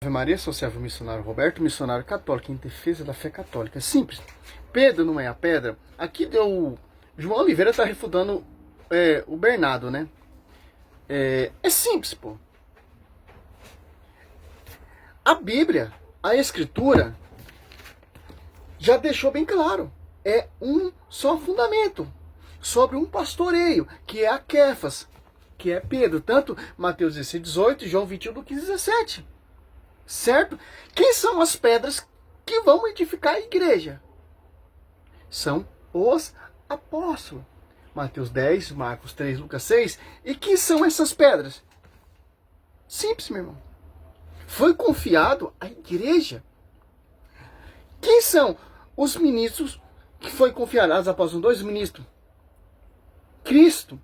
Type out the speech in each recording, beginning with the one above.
Ave Maria, sou servo missionário Roberto, missionário católico em defesa da fé católica. Simples. Pedro não é a pedra. Aqui deu. João Oliveira está refutando o Bernardo, né? É simples, pô. A Bíblia, a Escritura, já deixou bem claro. É um só fundamento sobre um pastoreio, que é a Quefas, que é Pedro. Tanto Mateus 16, 18 e João 21, do 15, 17. Certo? Quem são as pedras que vão edificar a igreja? São os apóstolos. Mateus 10, Marcos 3, Lucas 6. E quem são essas pedras? Simples, meu irmão. Foi confiado à igreja. Quem são os ministros que foi confiado? Os apóstolos, dois ministros. Cristo,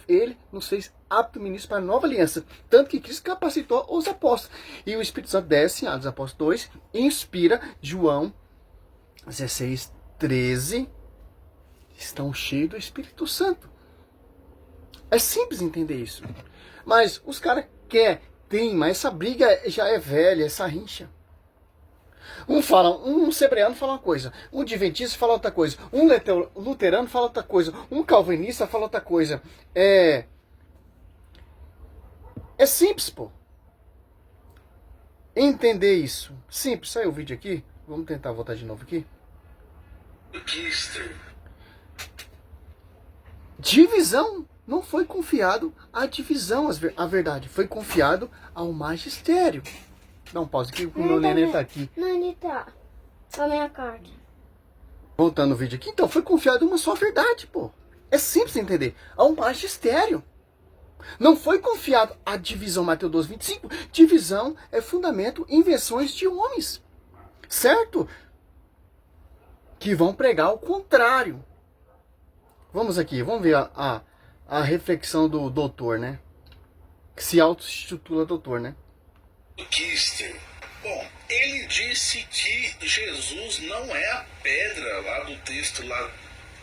ele nos fez apto ministro para a nova aliança. Tanto que Cristo capacitou os apóstolos. E o Espírito Santo desce em Atos Apóstolos 2, inspira João 16, 13. Estão cheios do Espírito Santo. É simples entender isso. Mas os caras querem, mas essa briga já é velha, essa rincha. Um sebreano fala uma coisa, um adventista fala outra coisa, um luterano fala outra coisa, um calvinista fala outra coisa. É simples, pô. Entender isso. Simples. Saiu o vídeo aqui. Vamos tentar voltar de novo aqui. Divisão. Não foi confiado à divisão, a verdade. Foi confiado ao magistério. Dá um pause aqui, o meu neném tá aqui. Não, ele tá. A minha carta. Voltando o vídeo aqui. Então, foi confiado uma só verdade, pô. É simples entender. Ao magistério. Não foi confiado à divisão, Mateus 12, 25. Divisão é fundamento, invenções de homens. Certo? Que vão pregar o contrário. Vamos aqui, vamos ver a reflexão do doutor, né? Que se auto-intitula doutor, né? Kister. Bom, ele disse que Jesus não é a pedra lá do texto lá,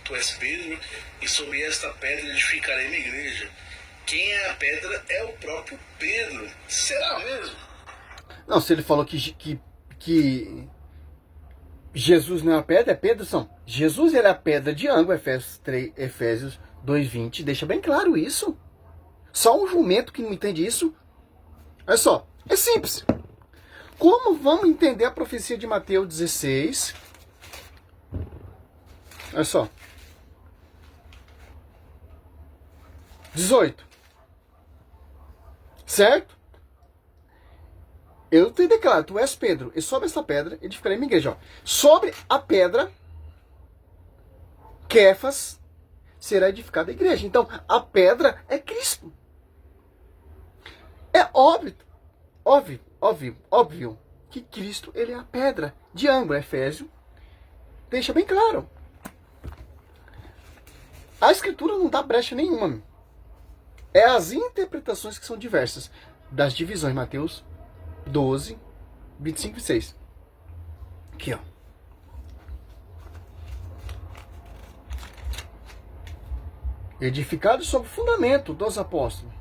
tu és Pedro, e sobre esta pedra edificarei minha igreja. Quem é a pedra é o próprio Pedro. Será mesmo? Não, se ele falou que Jesus não é a pedra, é Pedro são. Jesus era a pedra de ângulo, Efésios 2:20, deixa bem claro isso. Só um jumento que não entende isso. Olha só, é simples. Como vamos entender a profecia de Mateus 16? Olha só. 18. Certo? Eu te declaro, tu és Pedro, e sobre essa pedra edificarei minha igreja. Ó. Sobre a pedra, Quefas, será edificada a igreja. Então, a pedra é Cristo. É óbvio que Cristo, ele é a pedra de ângulo. Efésio deixa bem claro. A escritura não dá brecha nenhuma. É as interpretações que são diversas das divisões. Mateus 12, 25 e 6. Aqui, ó. Edificado sobre o fundamento dos apóstolos.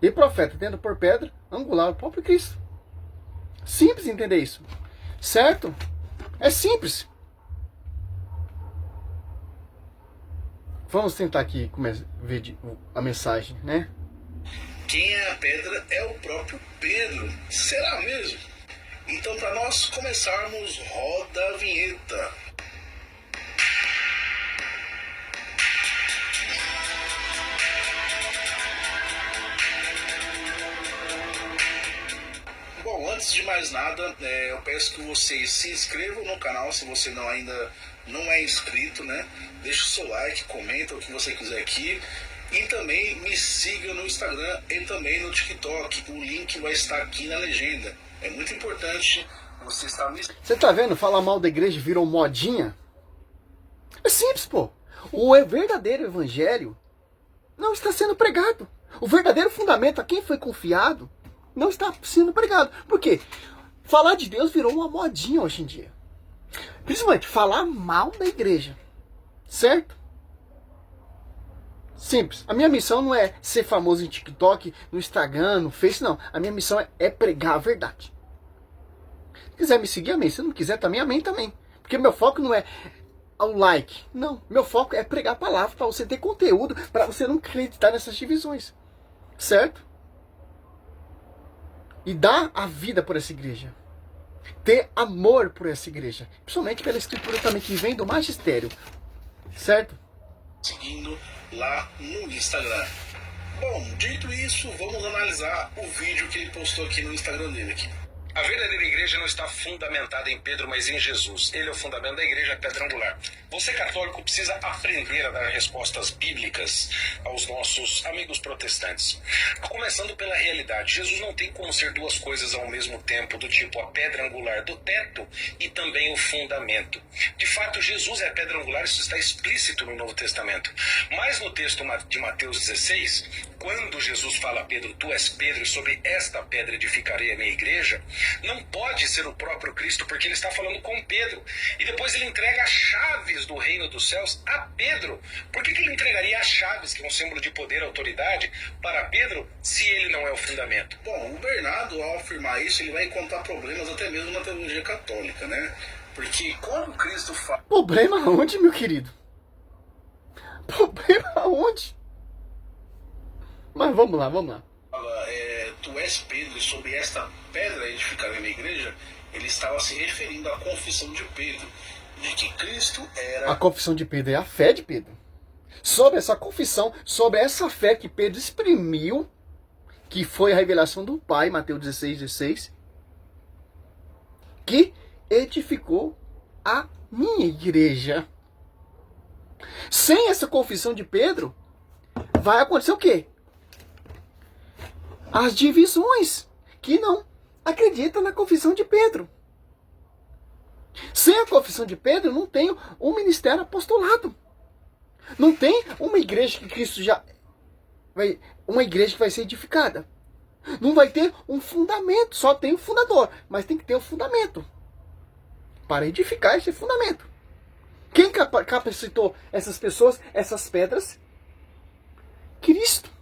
E profeta, tendo por pedra angular o próprio Cristo. Simples entender isso. Certo? É simples. Vamos tentar aqui ver a mensagem, né? Quem é a pedra é o próprio Pedro. Será mesmo? Então, para nós começarmos, roda a vinheta. Bom, antes de mais nada, eu peço que vocês se inscrevam no canal se você ainda não é inscrito, né? Deixa o seu like, comenta o que você quiser aqui. E também me siga no Instagram e também no TikTok. O link vai estar aqui na legenda. É muito importante você estar me... Você tá vendo? Falar mal da igreja virou modinha? É simples, pô. O verdadeiro evangelho não está sendo pregado. O verdadeiro fundamento a quem foi confiado não está sendo pregado. Por quê? Falar de Deus virou uma modinha hoje em dia. Principalmente falar mal da igreja. Certo? Simples. A minha missão não é ser famoso em TikTok, no Instagram, no Face, não. A minha missão é pregar a verdade. Se quiser me seguir, amém. Se não quiser também, amém também. Porque meu foco não é o like. Não. Meu foco é pregar a palavra para você ter conteúdo, para você não acreditar nessas divisões. Certo? E dar a vida por essa igreja. Ter amor por essa igreja. Principalmente pela escritura também que vem do magistério. Certo? Seguindo lá no Instagram. Bom, dito isso, vamos analisar o vídeo que ele postou aqui no Instagram dele aqui. A verdadeira igreja não está fundamentada em Pedro, mas em Jesus. Ele é o fundamento da igreja, é pedra angular. Você, católico, precisa aprender a dar respostas bíblicas aos nossos amigos protestantes. Começando pela realidade. Jesus não tem como ser duas coisas ao mesmo tempo, do tipo a pedra angular do teto e também o fundamento. De fato, Jesus é a pedra angular, isso está explícito no Novo Testamento. Mas no texto de Mateus 16, quando Jesus fala a Pedro, tu és Pedro, e sobre esta pedra edificarei a minha igreja, não pode ser o próprio Cristo, porque ele está falando com Pedro. E depois ele entrega as chaves do reino dos céus a Pedro. Por que ele entregaria as chaves, que é um símbolo de poder e autoridade, para Pedro, se ele não é o fundamento? Bom, o Bernardo, ao afirmar isso, ele vai encontrar problemas até mesmo na teologia católica, né? Porque quando Cristo fala... Problema aonde, meu querido? Problema aonde? Mas vamos lá, vamos lá. Tu és Pedro, e sobre esta pedra edificarei na igreja, ele estava se referindo à confissão de Pedro, de que Cristo era... A confissão de Pedro é a fé de Pedro. Sobre essa confissão, sobre essa fé que Pedro exprimiu, que foi a revelação do Pai, Mateus 16, que edificou a minha igreja. Sem essa confissão de Pedro, vai acontecer o quê? As divisões que não acreditam na confissão de Pedro. Sem a confissão de Pedro, não tem um ministério apostolado. Não tem uma igreja que Cristo já vai, uma igreja que vai ser edificada. Não vai ter um fundamento, só tem o fundador, mas tem que ter o fundamento para edificar esse fundamento. Quem capacitou essas pessoas, essas pedras? Cristo.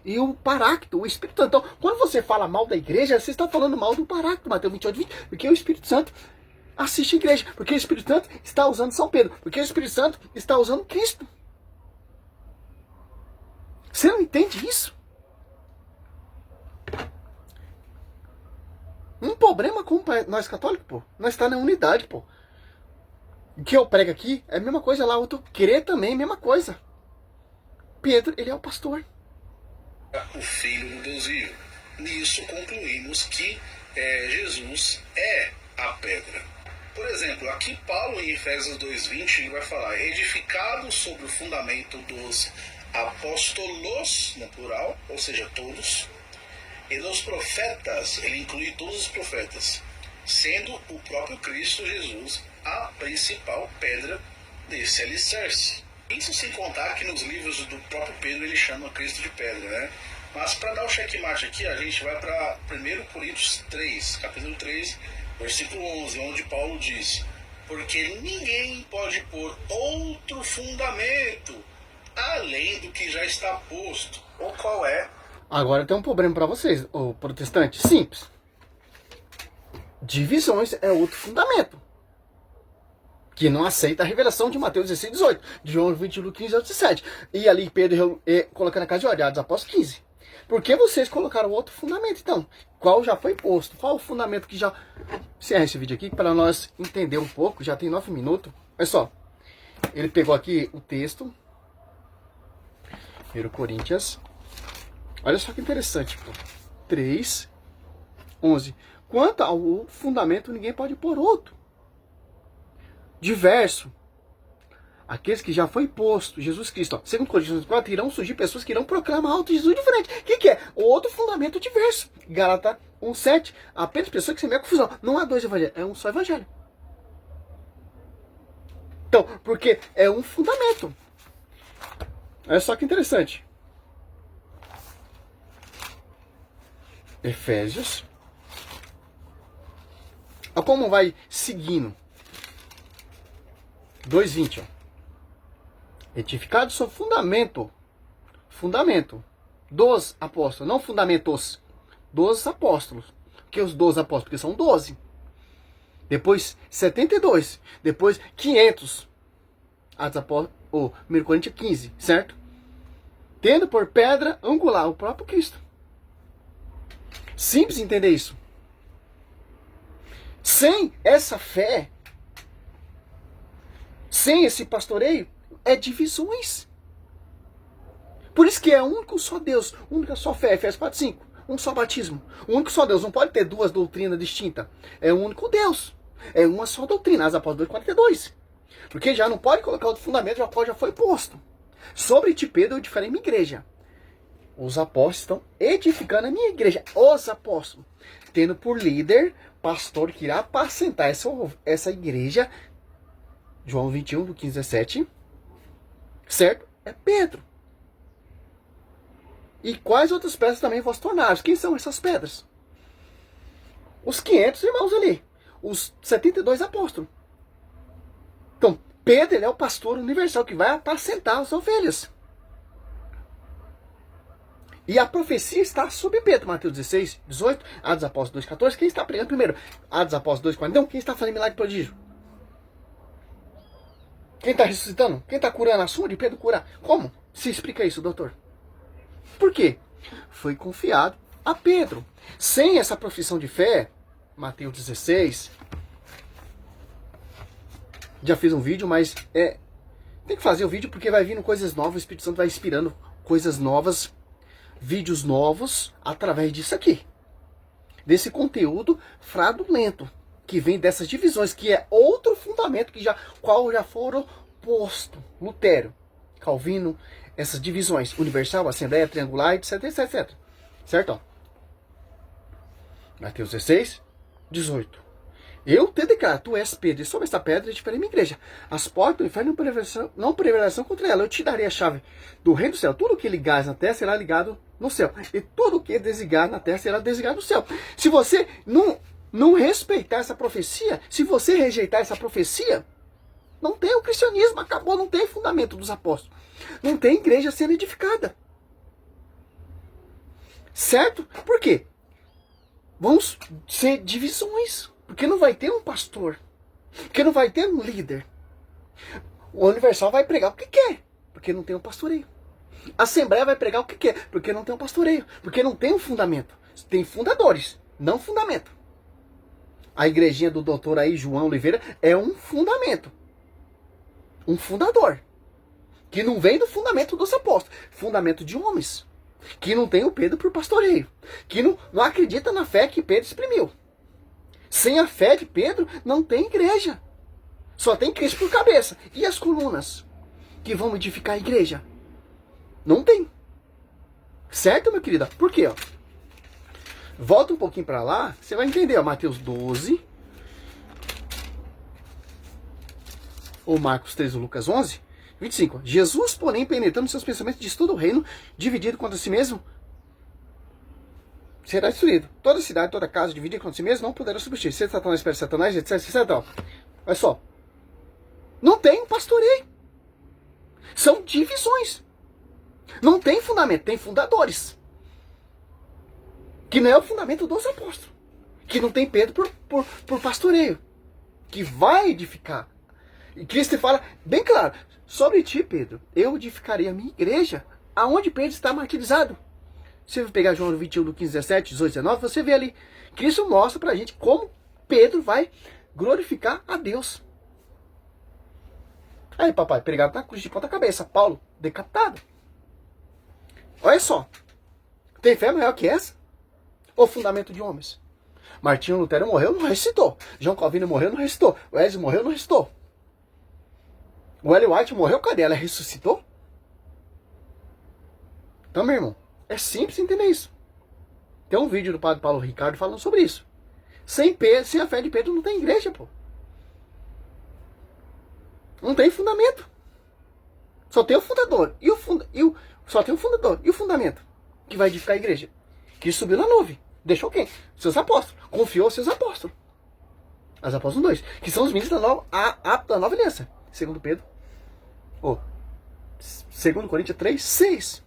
E o Paráclito, o Espírito Santo. Então, quando você fala mal da igreja, você está falando mal do Paráclito, Mateus 28, 20, porque o Espírito Santo assiste a igreja, porque o Espírito Santo está usando São Pedro, porque o Espírito Santo está usando Cristo. Você não entende isso? Um problema com nós católicos, pô. Nós estamos na unidade, pô. O que eu prego aqui é a mesma coisa lá, outro crê também, a mesma coisa. Pedro, ele é o pastor. O Filho do Deus vivo. Nisso concluímos que Jesus é a pedra. Por exemplo, aqui Paulo em Efésios 2:20 ele vai falar edificado sobre o fundamento dos apóstolos, no plural, ou seja, todos, e dos profetas, ele inclui todos os profetas, sendo o próprio Cristo Jesus a principal pedra desse alicerce. Isso sem contar que nos livros do próprio Pedro ele chama Cristo de pedra, né? Mas para dar o checkmate aqui, a gente vai para 1 Coríntios 3, capítulo 3, versículo 11, onde Paulo diz: porque ninguém pode pôr outro fundamento além do que já está posto. Ou qual é? Agora tem um problema para vocês, o protestante. Simples. Divisões é outro fundamento. Que não aceita a revelação de Mateus 16, 18, de João 21, 15 a 17. E ali Pedro colocando a casa de olhados após 15. Por que vocês colocaram outro fundamento, então? Qual já foi posto? Qual o fundamento que já... Encerra esse vídeo aqui para nós entender um pouco. Já tem 9 minutos. Olha só. Ele pegou aqui o texto. 1 Coríntios. Olha só que interessante. 3, 11. Quanto ao fundamento, ninguém pode pôr outro. Diverso. Aqueles que já foi posto, Jesus Cristo. Ó, segundo Coríntios 4, irão surgir pessoas que irão proclamar outro Jesus diferente. O que é? Outro fundamento diverso. Gálatas 1:7. Apenas pessoas que semeiam confusão. Não há dois evangelhos, é um só evangelho. Então, porque é um fundamento. Olha só que interessante. Efésios. Olha como vai seguindo. 2:20, ó. Edificado sobre fundamento fundamento dos apóstolos, não fundamentos dos apóstolos. Que os 12 apóstolos, porque são 12. Depois 72, depois 500. Atos Apóstolos, 1 Coríntios 15, certo? Tendo por pedra angular o próprio Cristo. Simples entender isso. Sem essa fé, sem esse pastoreio, é divisões. Por isso que é um único só Deus, única só fé, Efésios 4:5, um só batismo, um único só Deus. Não pode ter duas doutrinas distintas. É um único Deus. É uma só doutrina, Atos Apóstolos 2:42. Porque já não pode colocar outro fundamento, o qual já foi posto. Sobre ti, Pedro, eu edificarei minha igreja. Os apóstolos estão edificando a minha igreja. Os apóstolos. Tendo por líder, pastor que irá apacentar essa igreja. João 21, do 15 a 17. Certo? É Pedro. E quais outras pedras também vos tornares? Quem são essas pedras? Os 500 irmãos ali. Os 72 apóstolos. Então, Pedro, ele é o pastor universal que vai apacentar as ovelhas. E a profecia está sobre Pedro. Mateus 16, 18, Atos Apóstolos 2:14. Quem está pregando primeiro? Atos Apóstolos 2:41. Quem está fazendo milagre prodígio? Quem está ressuscitando? Quem está curando? A sua de Pedro curar? Como? Se explica isso, doutor. Por quê? Foi confiado a Pedro. Sem essa profissão de fé, Mateus 16... Já fiz um vídeo, mas tem que fazer o vídeo porque vai vindo coisas novas, o Espírito Santo vai inspirando coisas novas, vídeos novos, através disso aqui. Desse conteúdo fraudulento, que vem dessas divisões, que é outro fundamento qual já foram posto. Lutero, Calvino, essas divisões, universal, assembleia, triangular, etc, etc, etc. Certo? Ó. Mateus 16, 18. Eu te declaro, tu és Pedro, e sobre esta pedra edificarei minha igreja. As portas do inferno não prevalecerão contra ela. Eu te darei a chave do reino do céu. Tudo que ligares na terra será ligado no céu. E tudo que desligar na terra será desligado no céu. Se você não respeitar essa profecia, se você rejeitar essa profecia, não tem o cristianismo, acabou, não tem fundamento dos apóstolos. Não tem igreja sendo edificada. Certo? Por quê? Vamos ser divisões. Porque não vai ter um pastor. Porque não vai ter um líder. O Universal vai pregar o que quer. Porque não tem um pastoreio. A Assembleia vai pregar o que quer. Porque não tem um pastoreio. Porque não tem um fundamento. Tem fundadores, não fundamento. A igrejinha do doutor aí, João Oliveira, é um fundamento. Um fundador. Que não vem do fundamento dos apóstolos. Fundamento de homens. Que não tem o Pedro por pastoreio. Que não acredita na fé que Pedro exprimiu. Sem a fé de Pedro, não tem igreja. Só tem Cristo por cabeça. E as colunas que vão edificar a igreja? Não tem. Certo, meu querido? Por quê? Ó? Volta um pouquinho para lá, você vai entender. Ó, Mateus 12. Ou Marcos 3 ou Lucas 11. 25. Jesus, porém, penetrando seus pensamentos, diz: todo o reino dividido contra si mesmo será destruído. Toda cidade, toda casa dividida contra si mesmo não poderá subsistir. Se Satanás espera Satanás, etc, etc. Olha só. Não tem pastoreio. São divisões. Não tem fundamento, tem fundadores. Que não é o fundamento dos apóstolos. Que não tem Pedro por pastoreio. Que vai edificar. E Cristo fala bem claro: sobre ti, Pedro, eu edificarei a minha igreja, aonde Pedro está martirizado. Se você pegar João 21, do 15, 17, 18, 19, você vê ali. Cristo mostra pra gente como Pedro vai glorificar a Deus. Aí, papai, pregado na cruz de ponta cabeça. Paulo, decapitado. Olha só. Tem fé maior que essa? Ou fundamento de homens? Martinho Lutero morreu, não ressuscitou. João Calvino morreu, não ressuscitou. Wesley morreu, não ressuscitou. O Ellen White morreu, cadê? Ela ressuscitou? Então, meu irmão, é simples entender isso. Tem um vídeo do padre Paulo Ricardo falando sobre isso. Sem a fé de Pedro não tem igreja, pô. Não tem fundamento. Só tem o fundador. Só tem o fundador. E o fundamento que vai edificar a igreja? Que subiu na nuvem. Deixou quem? Seus apóstolos. Confiou seus apóstolos. Os apóstolos 2. Que são os ministros da nova aliança. Segundo Pedro. 2 Coríntios 3, 6.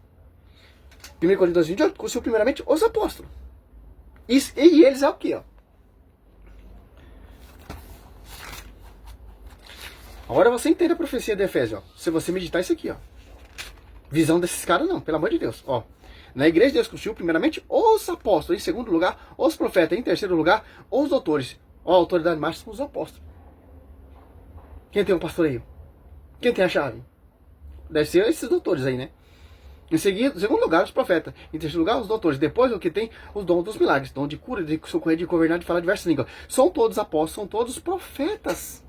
1 Coríntios 28, constituiu primeiramente os apóstolos. E eles é o quê? Ó? Agora você entende a profecia de Efésios, ó. Se você meditar isso aqui, ó. Visão desses caras não, pelo amor de Deus, ó. Na igreja Deus constituiu primeiramente os apóstolos, em segundo lugar os profetas, em terceiro lugar os doutores. Ó, a autoridade máxima são os apóstolos. Quem tem um pastoreio? Quem tem a chave? Deve ser esses doutores aí, né? Em segundo lugar, os profetas. Em terceiro lugar, os doutores. Depois, o que tem? Os dons dos milagres. Dom de cura, de socorrer, de governar, de falar diversas línguas. São todos apóstolos, são todos profetas.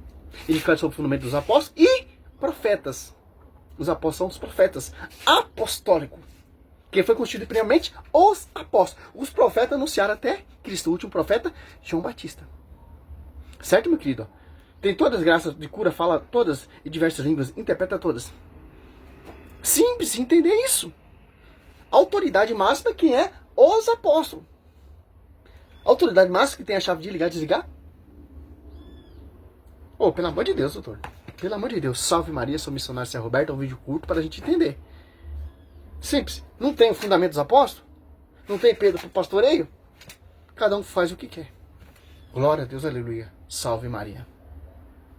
Edificados sob o fundamento dos apóstolos e profetas. Os apóstolos são os profetas. Apostólico. Que foi constituído primeiramente os apóstolos. Os profetas anunciaram até Cristo. O último profeta, João Batista. Certo, meu querido? Tem todas as graças de cura, fala todas e diversas línguas, interpreta todas. Simples entender isso. Autoridade máxima quem é? Os apóstolos. Autoridade máxima que tem a chave de ligar e desligar? Oh, pelo amor de Deus, doutor. Pelo amor de Deus. Salve Maria, sou missionário Zé Roberto. É um vídeo curto para a gente entender. Simples. Não tem o fundamento dos apóstolos? Não tem Pedro para o pastoreio? Cada um faz o que quer. Glória a Deus, aleluia. Salve Maria.